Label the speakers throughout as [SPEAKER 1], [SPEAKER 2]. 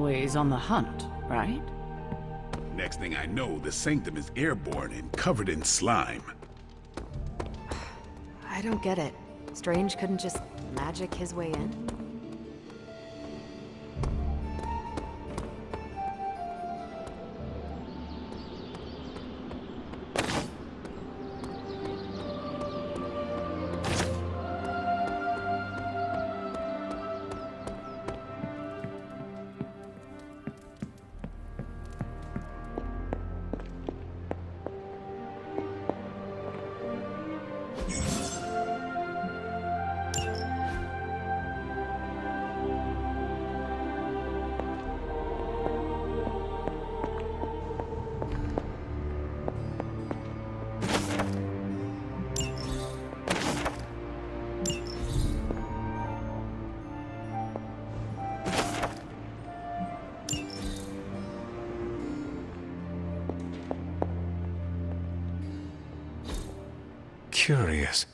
[SPEAKER 1] always on the hunt, right?
[SPEAKER 2] Next thing I know, the sanctum is airborne and covered in slime.
[SPEAKER 3] I don't get it. Strange couldn't just magic his way in?
[SPEAKER 4] Curious.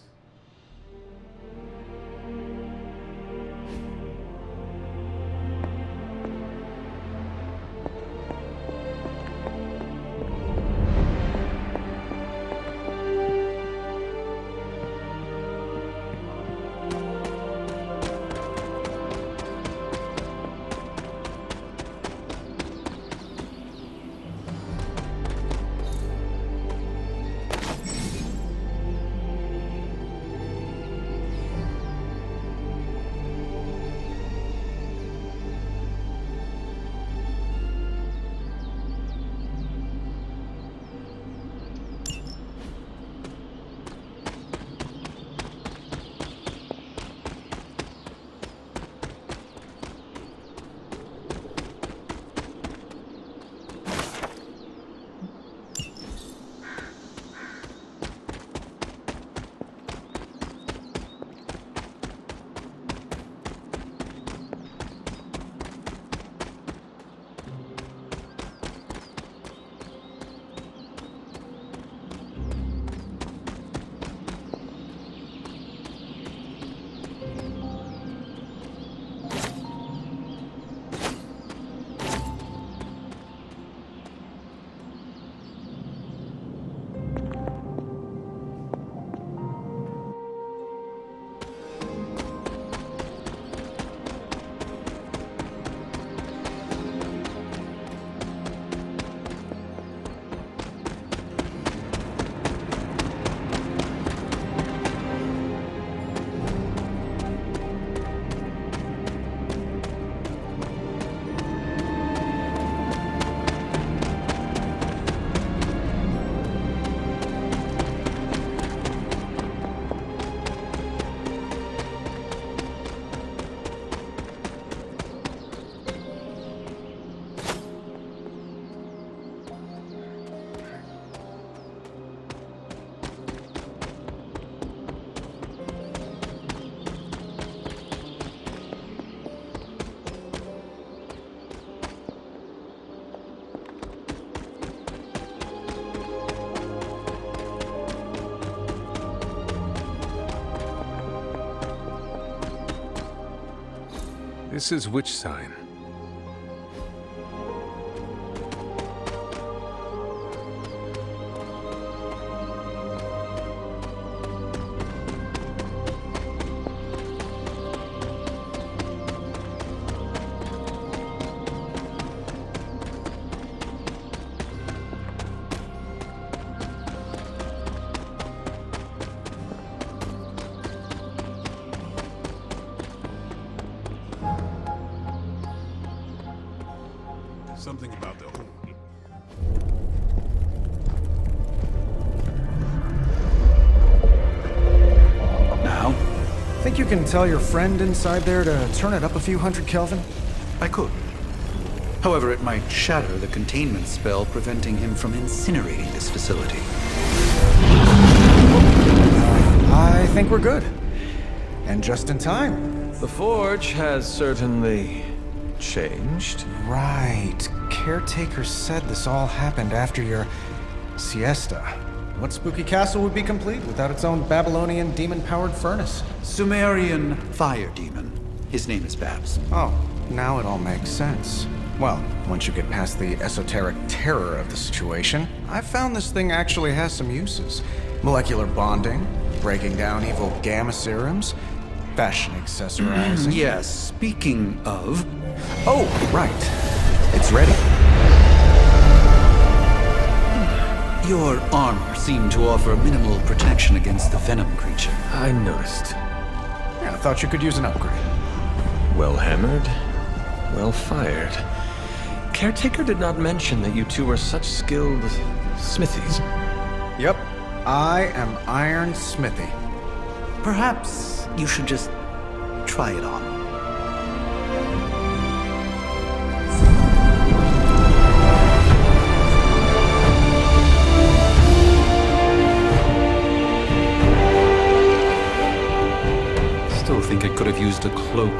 [SPEAKER 4] This is which sign?
[SPEAKER 2] Something about the whole...
[SPEAKER 5] Now?
[SPEAKER 6] Think you can tell your friend inside there to turn it up a few hundred Kelvin?
[SPEAKER 5] I could. However, it might shatter the containment spell preventing him from incinerating this facility.
[SPEAKER 6] I think we're good. And just in time.
[SPEAKER 4] The Forge has certainly changed.
[SPEAKER 6] Right. Caretaker said this all happened after your siesta. What spooky castle would be complete without its own Babylonian demon-powered furnace?
[SPEAKER 5] Sumerian fire demon. His name is Babs.
[SPEAKER 6] Oh, now it all makes sense. Well, once you get past the esoteric terror of the situation, I've found this thing actually has some uses. Molecular bonding, breaking down evil gamma serums, fashion accessorizing.
[SPEAKER 5] Yes, speaking of... Oh, right. It's ready. Your armor seemed to offer minimal protection against the venom creature.
[SPEAKER 4] I noticed.
[SPEAKER 6] Yeah, I thought you could use an upgrade.
[SPEAKER 4] Well hammered, well fired. Caretaker did not mention that you two were such skilled smithies.
[SPEAKER 6] Yep, I am Iron Smithy.
[SPEAKER 5] Perhaps you should just try it on. Still think it could have used a cloak.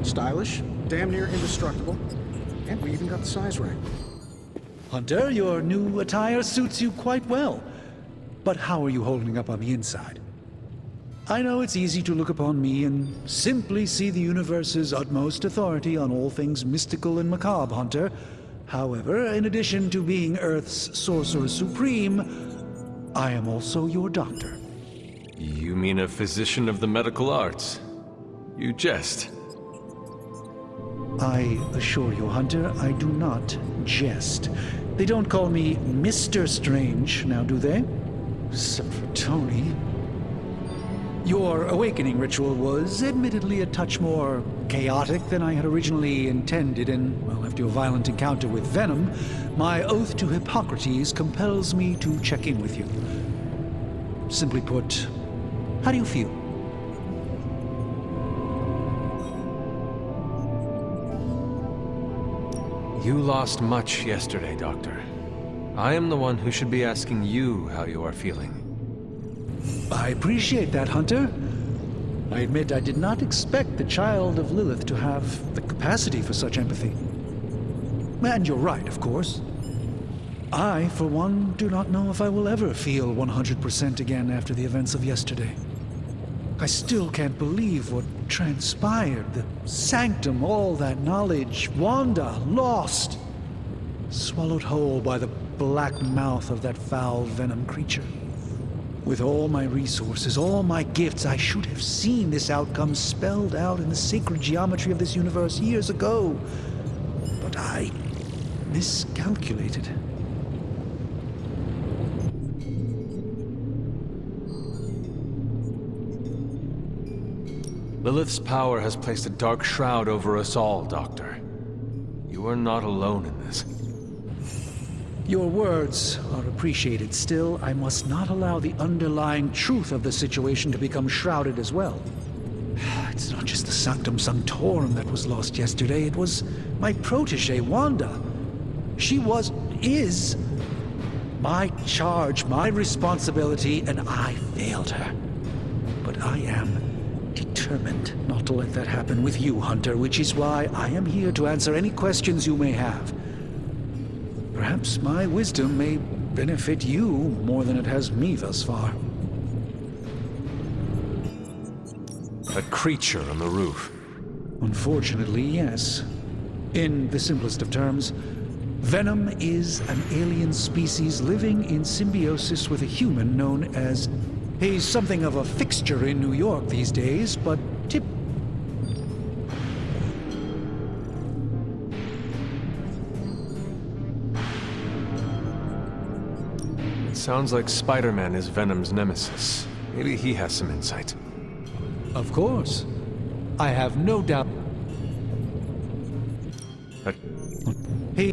[SPEAKER 7] Stylish, damn near indestructible, and we even got the size right.
[SPEAKER 8] Hunter, your new attire suits you quite well. But how are you holding up on the inside? I know it's easy to look upon me and simply see the universe's utmost authority on all things mystical and macabre, Hunter. However, in addition to being Earth's sorcerer supreme, I am also your doctor.
[SPEAKER 4] You mean a physician of the medical arts? You jest.
[SPEAKER 8] I assure you, Hunter, I do not jest. They don't call me Mr. Strange, now do they? Except for Tony. Your awakening ritual was admittedly a touch more chaotic than I had originally intended, and, well, after your violent encounter with Venom, my oath to Hippocrates compels me to check in with you. Simply put, how do you feel?
[SPEAKER 4] You lost much yesterday, Doctor. I am the one who should be asking you how you are feeling.
[SPEAKER 8] I appreciate that, Hunter. I admit I did not expect the child of Lilith to have the capacity for such empathy. And you're right, of course. I, for one, do not know if I will ever feel 100% again after the events of yesterday. I still can't believe what transpired. The sanctum, all that knowledge, Wanda, lost. Swallowed whole by the black mouth of that foul venom creature. With all my resources, all my gifts, I should have seen this outcome spelled out in the sacred geometry of this universe years ago. But I miscalculated.
[SPEAKER 4] Lilith's power has placed a dark shroud over us all, Doctor. You are not alone in this.
[SPEAKER 8] Your words are appreciated. Still, I must not allow the underlying truth of the situation to become shrouded as well. It's not just the Sanctum Sanctorum that was lost yesterday. It was my protege, Wanda. She is my charge, my responsibility, and I failed her. But I am determined not to let that happen with you, Hunter, which is why I am here to answer any questions you may have. Perhaps my wisdom may benefit you more than it has me thus far.
[SPEAKER 4] A creature on the roof.
[SPEAKER 8] Unfortunately, yes. In the simplest of terms, Venom is an alien species living in symbiosis with a human known as... He's something of a fixture in New York these days, but
[SPEAKER 4] It sounds like Spider-Man is Venom's nemesis. Maybe he has some insight.
[SPEAKER 8] of course, I have no doubt. He...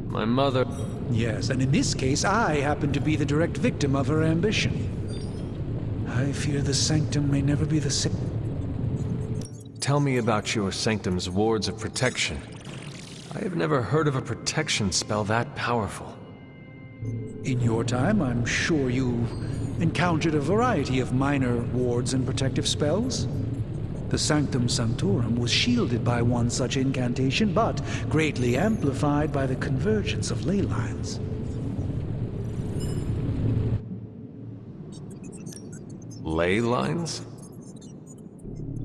[SPEAKER 4] My mother...
[SPEAKER 8] Yes, and in this case, I happen to be the direct victim of her ambition. I fear the Sanctum may never be the same.
[SPEAKER 4] Tell me about your Sanctum's wards of protection. I have never heard of a protection spell that powerful.
[SPEAKER 8] In your time, I'm sure you encountered a variety of minor wards and protective spells. The Sanctum Sanctorum was shielded by one such incantation, but greatly amplified by the convergence of ley lines.
[SPEAKER 4] Ley lines?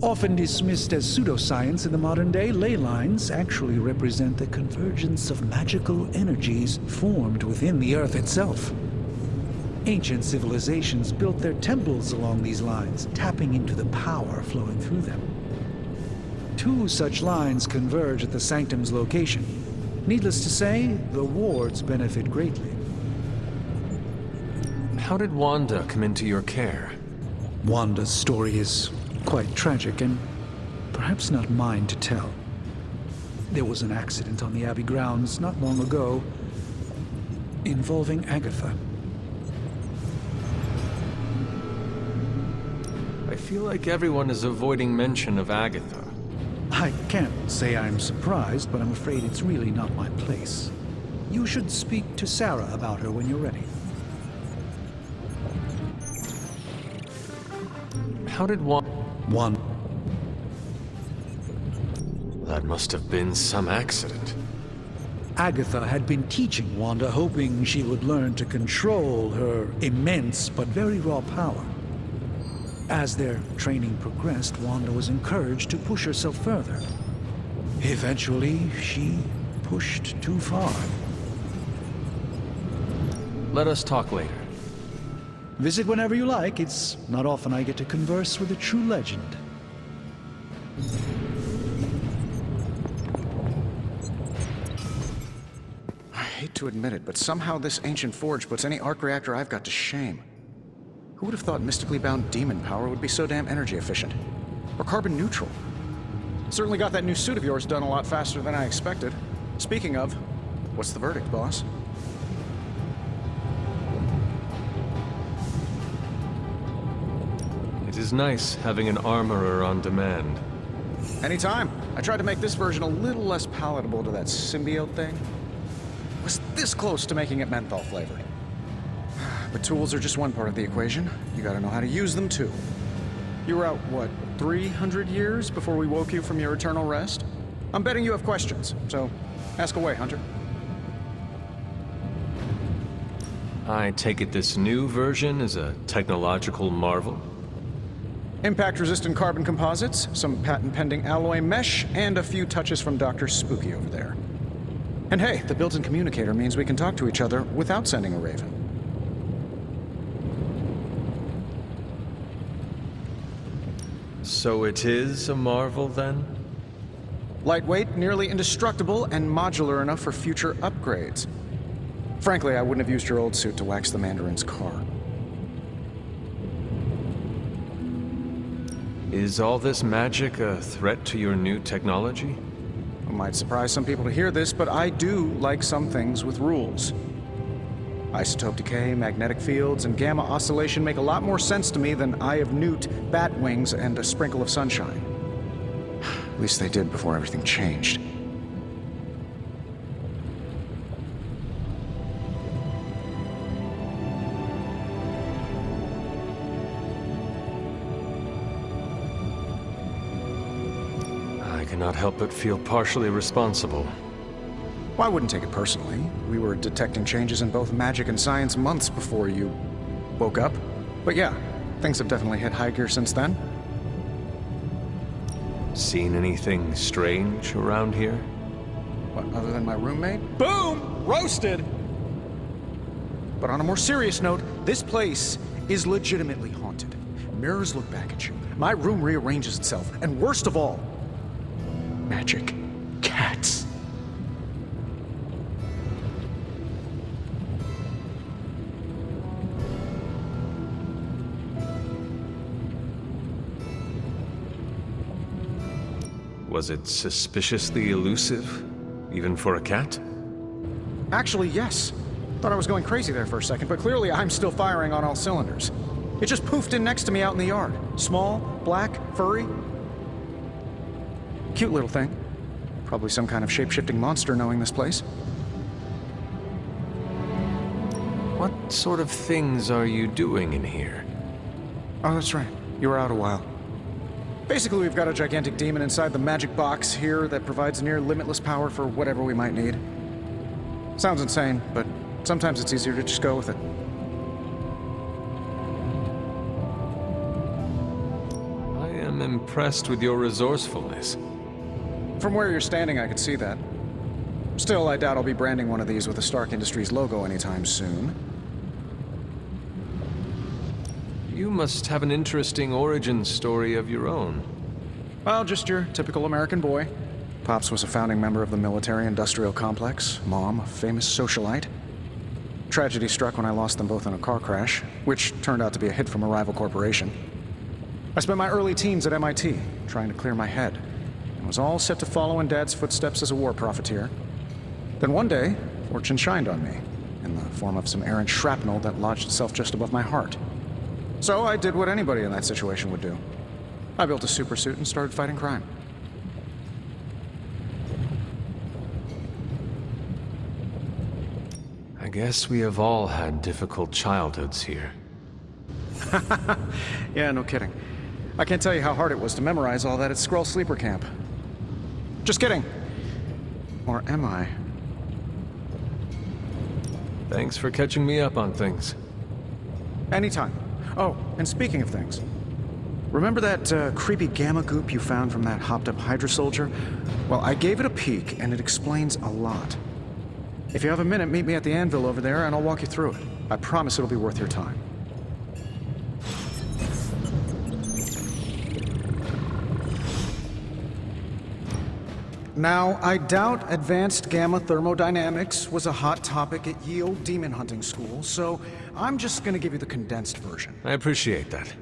[SPEAKER 8] Often dismissed as pseudoscience in the modern day, ley lines actually represent the convergence of magical energies formed within the Earth itself. Ancient civilizations built their temples along these lines, tapping into the power flowing through them. 2 such lines converge at the Sanctum's location. Needless to say, the wards benefit greatly.
[SPEAKER 4] How did Wanda come into your care?
[SPEAKER 8] Wanda's story is quite tragic and perhaps not mine to tell. There was an accident on the Abbey grounds not long ago involving Agatha.
[SPEAKER 4] I feel like everyone is avoiding mention of Agatha.
[SPEAKER 8] I can't say I'm surprised, but I'm afraid it's really not my place. You should speak to Sarah about her when you're ready.
[SPEAKER 4] How did
[SPEAKER 8] One.
[SPEAKER 4] That must have been some accident.
[SPEAKER 8] Agatha had been teaching Wanda, hoping she would learn to control her immense but very raw power. As their training progressed, Wanda was encouraged to push herself further. Eventually, she pushed too far.
[SPEAKER 4] Let us talk later.
[SPEAKER 8] Visit whenever you like. It's not often I get to converse with a true legend.
[SPEAKER 6] I hate to admit it, but somehow this ancient forge puts any arc reactor I've got to shame. Who would have thought mystically bound demon power would be so damn energy efficient? Or carbon neutral? Certainly got that new suit of yours done a lot faster than I expected. Speaking of, what's the verdict, boss?
[SPEAKER 4] It is nice having an armorer on demand.
[SPEAKER 6] Anytime. I tried to make this version a little less palatable to that symbiote thing. Was this close to making it menthol flavored. But tools are just one part of the equation. You gotta know how to use them too. You were out, what, 300 years before we woke you from your eternal rest? I'm betting you have questions, so ask away, Hunter.
[SPEAKER 4] I take it this new version is a technological marvel?
[SPEAKER 6] Impact-resistant carbon composites, some patent-pending alloy mesh, and a few touches from Dr. Spooky over there. And hey, the built-in communicator means we can talk to each other without sending a raven.
[SPEAKER 4] So it is a marvel, then?
[SPEAKER 6] Lightweight, nearly indestructible, and modular enough for future upgrades. Frankly, I wouldn't have used your old suit to wax the Mandarin's car.
[SPEAKER 4] Is all this magic a threat to your new technology?
[SPEAKER 6] It might surprise some people to hear this, but I do like some things with rules. Isotope decay, magnetic fields, and gamma oscillation make a lot more sense to me than Eye of Newt, bat wings, and a sprinkle of sunshine. At least they did before everything changed.
[SPEAKER 4] I cannot help but feel partially responsible.
[SPEAKER 6] Well, I wouldn't take it personally. We were detecting changes in both magic and science months before you woke up. But yeah, things have definitely hit high gear since then.
[SPEAKER 4] Seen anything strange around here?
[SPEAKER 6] What, other than my roommate? Boom! Roasted! But on a more serious note, this place is legitimately haunted. Mirrors look back at you. My room rearranges itself. And worst of all, magic cats.
[SPEAKER 4] Was it suspiciously elusive, even for a cat?
[SPEAKER 6] Actually, yes. Thought I was going crazy there for a second, but clearly I'm still firing on all cylinders. It just poofed in next to me out in the yard. Small, black, furry. Cute little thing. Probably some kind of shape-shifting monster knowing this place.
[SPEAKER 4] What sort of things are you doing in here?
[SPEAKER 6] Oh, that's right. You were out a while.
[SPEAKER 7] Basically, we've got a gigantic demon inside the magic box here that provides near limitless power for whatever we might need. Sounds insane, but sometimes it's easier to just go with it.
[SPEAKER 4] I am impressed with your resourcefulness.
[SPEAKER 7] From where you're standing, I could see that. Still, I doubt I'll be branding one of these with the Stark Industries logo anytime soon.
[SPEAKER 4] You must have an interesting origin story of your own.
[SPEAKER 7] Well, just your typical American boy. Pops was a founding member of the military-industrial complex. Mom, a famous socialite. Tragedy struck when I lost them both in a car crash, which turned out to be a hit from a rival corporation. I spent my early teens at MIT, trying to clear my head, and was all set to follow in Dad's footsteps as a war profiteer. Then one day, fortune shined on me, in the form of some errant shrapnel that lodged itself just above my heart. So I did what anybody in that situation would do. I built a supersuit and started fighting crime.
[SPEAKER 4] I guess we have all had difficult childhoods here.
[SPEAKER 7] Yeah, no kidding. I can't tell you how hard it was to memorize all that at Skrull Sleeper Camp. Just kidding. Or am I?
[SPEAKER 4] Thanks for catching me up on things.
[SPEAKER 7] Anytime. Oh, and speaking of things, remember that creepy gamma goop you found from that hopped-up Hydra soldier? Well, I gave it a peek, and it explains a lot. If you have a minute, meet me at the anvil over there, and I'll walk you through it. I promise it'll be worth your time. Now, I doubt advanced gamma thermodynamics was a hot topic at Yield Demon Hunting School, so I'm just gonna give you the condensed version.
[SPEAKER 4] I appreciate that.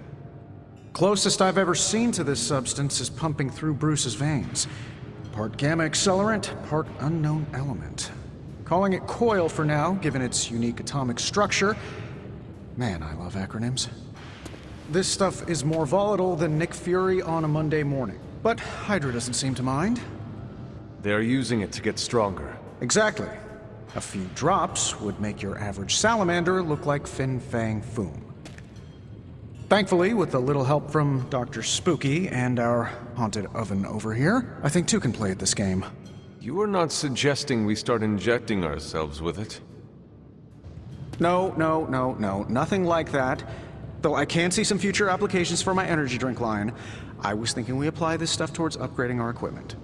[SPEAKER 7] Closest I've ever seen to this substance is pumping through Bruce's veins. Part gamma accelerant, part unknown element. Calling it coil for now, given its unique atomic structure. Man, I love acronyms. This stuff is more volatile than Nick Fury on a Monday morning. But Hydra doesn't seem to mind.
[SPEAKER 4] They're using it to get stronger.
[SPEAKER 7] Exactly. A few drops would make your average salamander look like Fin Fang Foom. Thankfully, with a little help from Dr. Spooky and our haunted oven over here, I think two can play at this game.
[SPEAKER 4] You are not suggesting we start injecting ourselves with it?
[SPEAKER 7] No, nothing like that. Though I can see some future applications for my energy drink line. I was thinking we apply this stuff towards upgrading our equipment.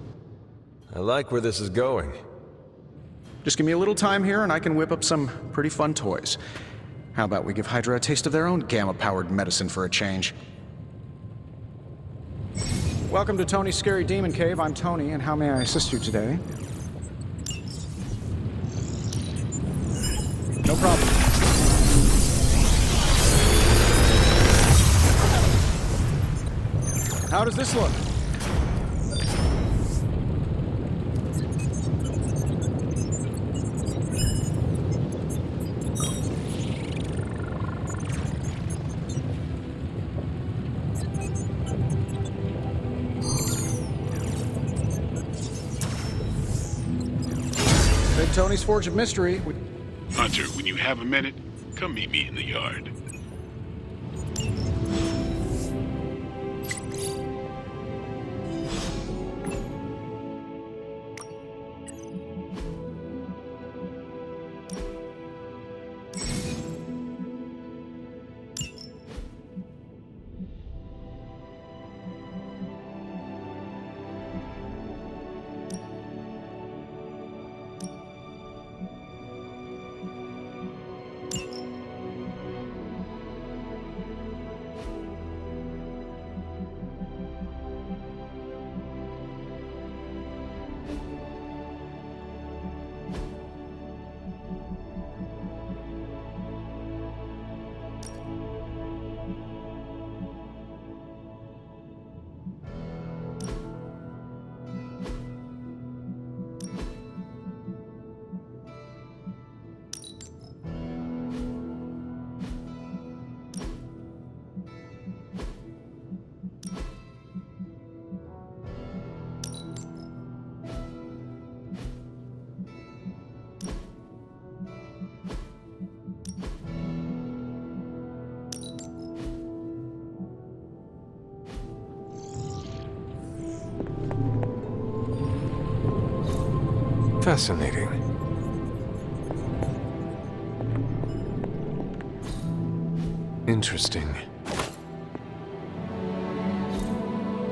[SPEAKER 4] I like where this is going.
[SPEAKER 7] Just give me a little time here and I can whip up some pretty fun toys. How about we give Hydra a taste of their own gamma-powered medicine for a change? Welcome to Tony's Scary Demon Cave. I'm Tony, and how may I assist you today? No problem. How does this look? Big Tony's Forge of Mystery.
[SPEAKER 2] Hunter, when you have a minute, come meet me in the yard.
[SPEAKER 4] Fascinating. Interesting.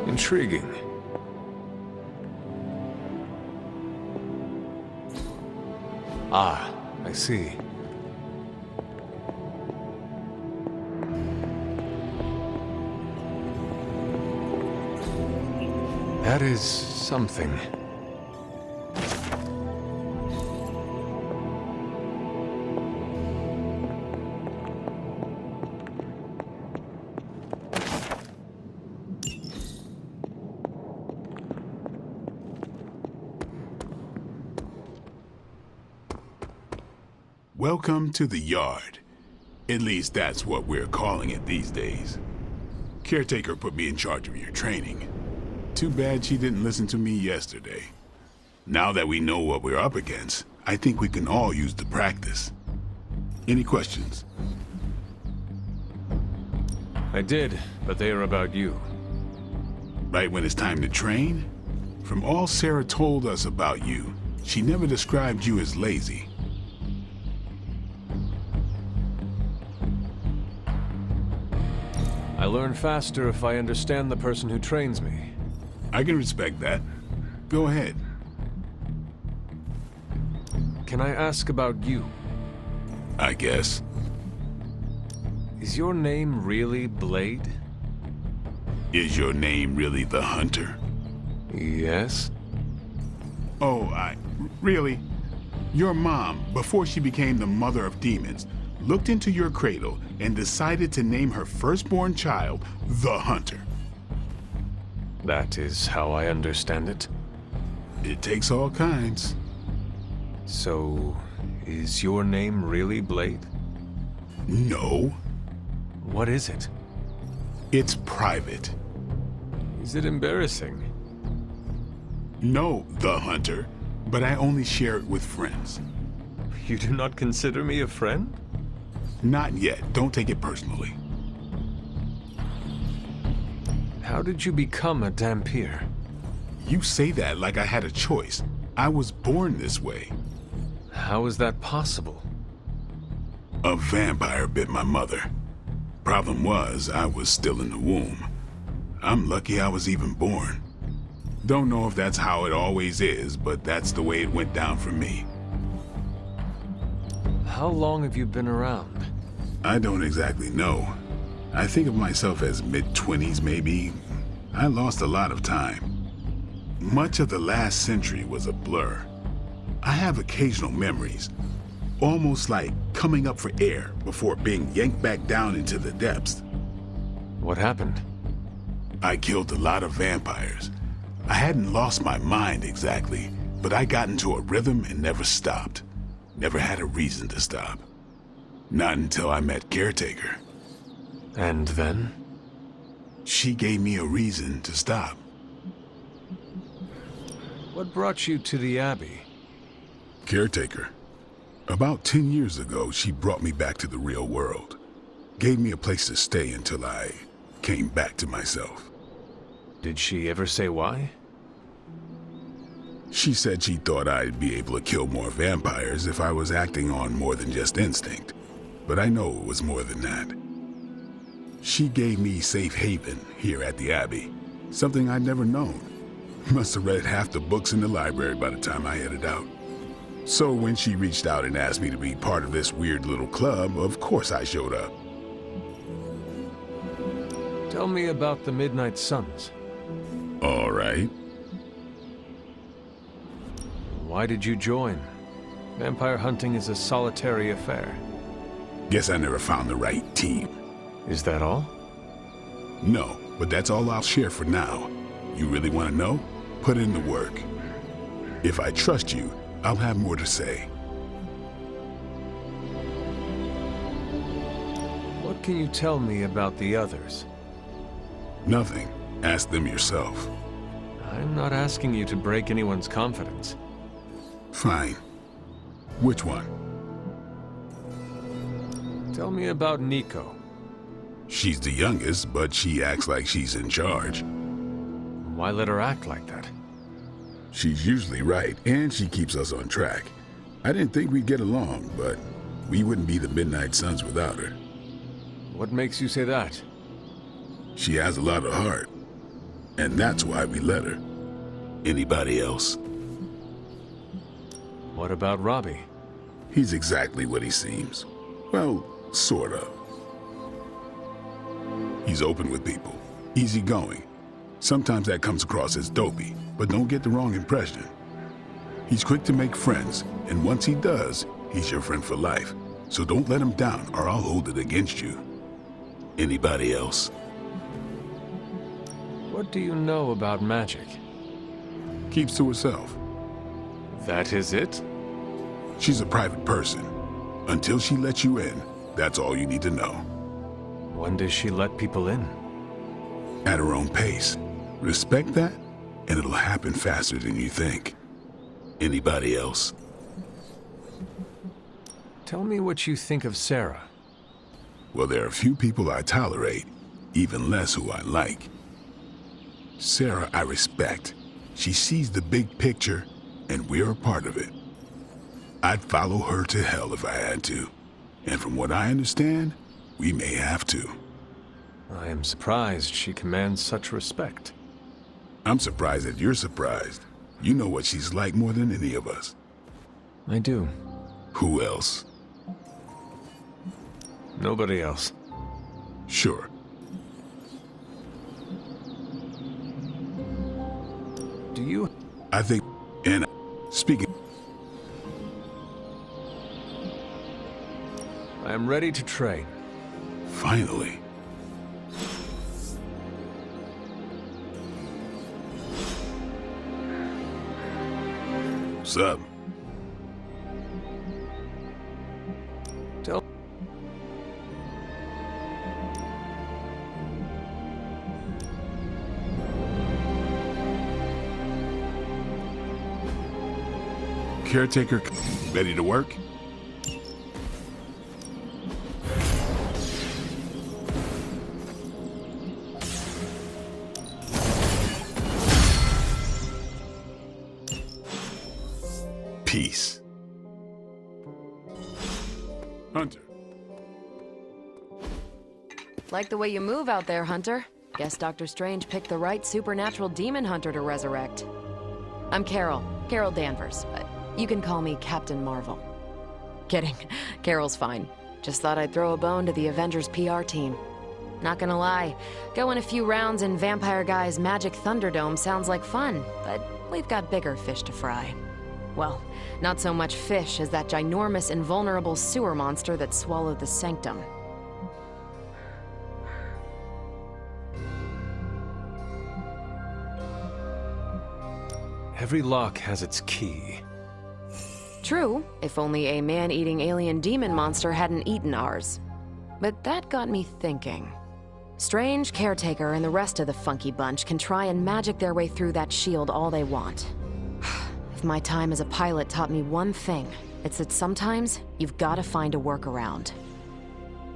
[SPEAKER 4] Intriguing. Ah, I see. That is something.
[SPEAKER 2] Welcome to the yard. At least that's what we're calling it these days. Caretaker put me in charge of your training. Too bad she didn't listen to me yesterday. Now that we know what we're up against, I think we can all use the practice. Any questions?
[SPEAKER 4] I did, but they are about you.
[SPEAKER 2] Right when it's time to train? From all Sarah told us about you, she never described you as lazy.
[SPEAKER 4] I learn faster if I understand the person who trains me.
[SPEAKER 2] I can respect that. Go ahead.
[SPEAKER 4] Can I ask about you?
[SPEAKER 2] I guess.
[SPEAKER 4] Is your name really Blade?
[SPEAKER 2] Is your name really the Hunter?
[SPEAKER 4] Yes.
[SPEAKER 2] Oh, really? Your mom, before she became the mother of demons, looked into your cradle and decided to name her firstborn child the Hunter.
[SPEAKER 4] That is how I understand it.
[SPEAKER 2] It takes all kinds.
[SPEAKER 4] So, is your name really Blade?
[SPEAKER 2] No,
[SPEAKER 4] What is it?
[SPEAKER 2] it's private.
[SPEAKER 4] Is it embarrassing?
[SPEAKER 2] No, the Hunter, but I only share it with friends.
[SPEAKER 4] You do not consider me a friend?
[SPEAKER 2] Not yet. Don't take it personally.
[SPEAKER 4] How did you become a Dampier?
[SPEAKER 2] You say that like I had a choice. I was born this way.
[SPEAKER 4] How is that possible?
[SPEAKER 2] A vampire bit my mother. Problem was, I was still in the womb. I'm lucky I was even born. Don't know if that's how it always is, but that's the way it went down for me.
[SPEAKER 4] How long have you been around?
[SPEAKER 2] I don't exactly know. I think of myself as mid-20s, maybe. I lost a lot of time. Much of the last century was a blur. I have occasional memories, almost like coming up for air before being yanked back down into the depths.
[SPEAKER 4] What happened?
[SPEAKER 2] I killed a lot of vampires. I hadn't lost my mind exactly, but I got into a rhythm and never stopped. Never had a reason to stop. Not until I met Caretaker.
[SPEAKER 4] And then?
[SPEAKER 2] She gave me a reason to stop.
[SPEAKER 4] What brought you to the Abbey?
[SPEAKER 2] Caretaker. About 10 years ago, she brought me back to the real world. Gave me a place to stay until I came back to myself.
[SPEAKER 4] Did she ever say why?
[SPEAKER 2] She said she thought I'd be able to kill more vampires if I was acting on more than just instinct. But I know it was more than that. She gave me safe haven here at the Abbey, something I'd never known. Must have read half the books in the library by the time I headed out. So when she reached out and asked me to be part of this weird little club, of course I showed up.
[SPEAKER 4] Tell me about the Midnight Suns.
[SPEAKER 2] All right.
[SPEAKER 4] Why did you join? Vampire hunting is a solitary affair.
[SPEAKER 2] Guess I never found the right team.
[SPEAKER 4] Is that all?
[SPEAKER 2] No, but that's all I'll share for now. You really want to know? Put in the work. If I trust you, I'll have more to say.
[SPEAKER 4] What can you tell me about the others?
[SPEAKER 2] Nothing. Ask them yourself.
[SPEAKER 4] I'm not asking you to break anyone's confidence.
[SPEAKER 2] Fine. Which one?
[SPEAKER 4] Tell me about Nico.
[SPEAKER 2] She's the youngest, but she acts like she's in charge.
[SPEAKER 4] Why let her act like that?
[SPEAKER 2] She's usually right, and she keeps us on track. I didn't think we'd get along, but we wouldn't be the Midnight Suns without her.
[SPEAKER 4] What makes you say that?
[SPEAKER 2] She has a lot of heart, and that's why we let her. Anybody else?
[SPEAKER 4] What about Robbie?
[SPEAKER 2] He's exactly what he seems. Well, sort of. He's open with people, easygoing. Sometimes that comes across as dopey, but don't get the wrong impression. He's quick to make friends, and once he does, he's your friend for life. So don't let him down, or I'll hold it against you. Anybody else?
[SPEAKER 4] What do you know about magic?
[SPEAKER 2] Keeps to herself.
[SPEAKER 4] That is it?
[SPEAKER 2] She's a private person. Until she lets you in, that's all you need to know.
[SPEAKER 4] When does she let people in?
[SPEAKER 2] At her own pace. Respect that, and it'll happen faster than you think. Anybody else?
[SPEAKER 4] Tell me what you think of Sarah.
[SPEAKER 2] Well, there are few people I tolerate, even less who I like. Sarah, I respect. She sees the big picture, and we're a part of it. I'd follow her to hell if I had to. And from what I understand, we may have to.
[SPEAKER 4] I am surprised she commands such respect.
[SPEAKER 2] I'm surprised that you're surprised. You know what she's like more than any of us.
[SPEAKER 4] I do.
[SPEAKER 2] Who else?
[SPEAKER 4] Nobody else.
[SPEAKER 2] Sure.
[SPEAKER 4] Do you?
[SPEAKER 2] I think, and speaking,
[SPEAKER 4] I am ready to train.
[SPEAKER 2] finally. What's up?
[SPEAKER 4] Tell.
[SPEAKER 2] Caretaker, ready to work? Peace. Hunter.
[SPEAKER 3] Like the way you move out there, Hunter. Guess Dr. Strange picked the right supernatural demon hunter to resurrect. I'm Carol Danvers, but you can call me Captain Marvel. Kidding, Carol's fine. Just thought I'd throw a bone to the Avengers PR team. Not gonna lie, going a few rounds in Vampire Guy's Magic Thunderdome sounds like fun, but we've got bigger fish to fry. Well, not so much fish as that ginormous, invulnerable sewer monster that swallowed the Sanctum.
[SPEAKER 4] Every lock has its key.
[SPEAKER 3] True, if only a man-eating alien demon monster hadn't eaten ours. But that got me thinking. Strange, Caretaker, and the rest of the funky bunch can try and magic their way through that shield all they want. If my time as a pilot taught me one thing, it's that sometimes you've got to find a workaround.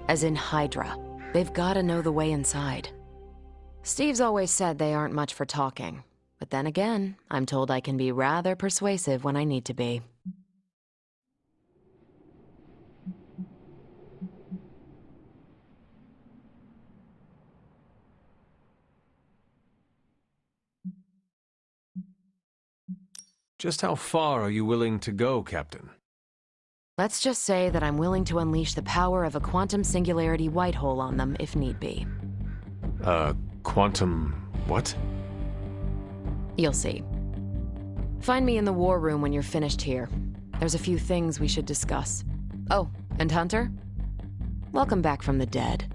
[SPEAKER 3] As in Hydra, they've got to know the way inside. Steve's always said they aren't much for talking. But then again, I'm told I can be rather persuasive when I need to be.
[SPEAKER 4] Just how far are you willing to go, Captain?
[SPEAKER 3] Let's just say that I'm willing to unleash the power of a quantum singularity white hole on them if need be.
[SPEAKER 4] Quantum... what?
[SPEAKER 3] You'll see. Find me in the war room when you're finished here. There's a few things we should discuss. Oh, and Hunter? Welcome back from the dead.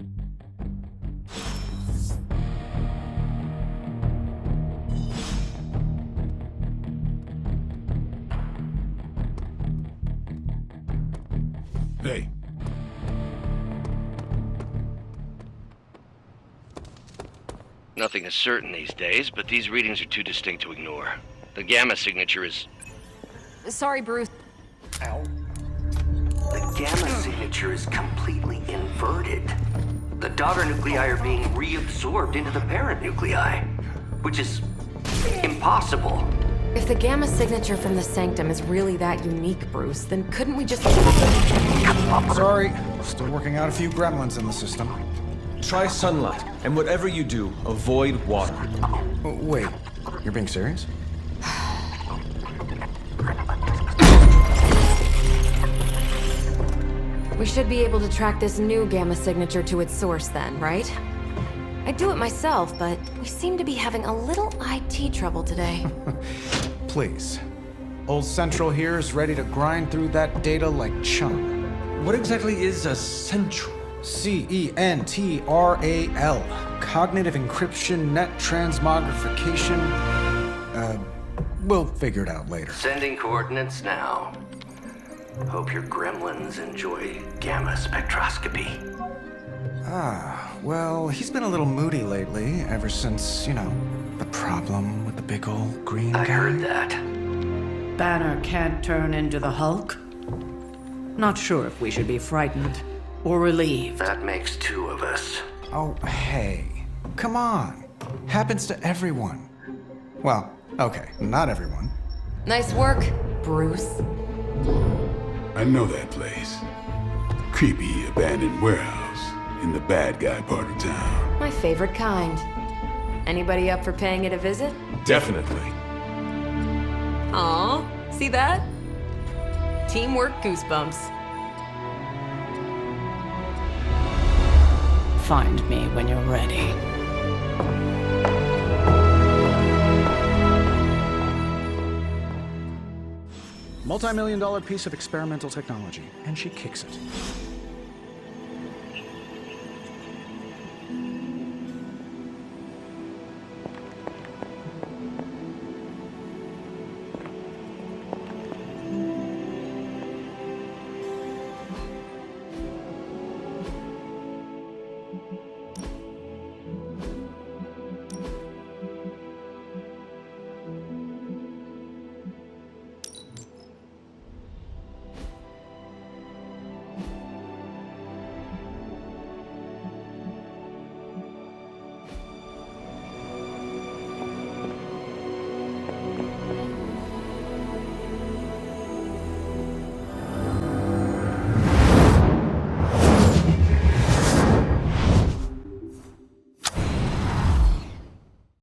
[SPEAKER 2] Hey.
[SPEAKER 9] Nothing is certain these days, but these readings are too distinct to ignore. The gamma signature is...
[SPEAKER 3] Sorry, Bruce.
[SPEAKER 10] The gamma signature is completely inverted. The daughter nuclei are being reabsorbed into the parent nuclei, which is impossible.
[SPEAKER 3] If the gamma signature from the sanctum is really that unique, Bruce, then couldn't we just...
[SPEAKER 6] Sorry, still working out a few gremlins in the system.
[SPEAKER 4] Try sunlight, and whatever you do, avoid water.
[SPEAKER 6] Wait, you're being serious?
[SPEAKER 3] We should be able to track this new gamma signature to its source then, right? I'd do it myself, but we seem to be having a little IT trouble today.
[SPEAKER 6] Please. Old Central here is ready to grind through that data like chum.
[SPEAKER 4] What exactly is a central?
[SPEAKER 6] CENTRAL. Cognitive encryption, net transmogrification. We'll figure it out later.
[SPEAKER 10] Sending coordinates now. Hope your gremlins enjoy gamma spectroscopy.
[SPEAKER 6] Well, he's been a little moody lately, ever since, the problem with the big old green guy.
[SPEAKER 10] I heard that.
[SPEAKER 1] Banner can't turn into the Hulk? Not sure if we should be frightened or relieved.
[SPEAKER 10] That makes two of us.
[SPEAKER 6] Oh, hey. Come on. Happens to everyone. Well, okay, not everyone.
[SPEAKER 3] Nice work, Bruce.
[SPEAKER 2] I know that place. Creepy abandoned warehouse in the bad guy part of town.
[SPEAKER 3] My favorite kind. Anybody up for paying it a visit?
[SPEAKER 4] Definitely.
[SPEAKER 3] Aw, see that? Teamwork goosebumps.
[SPEAKER 1] Find me when you're ready.
[SPEAKER 7] Multi-million-dollar piece of experimental technology, and she kicks it.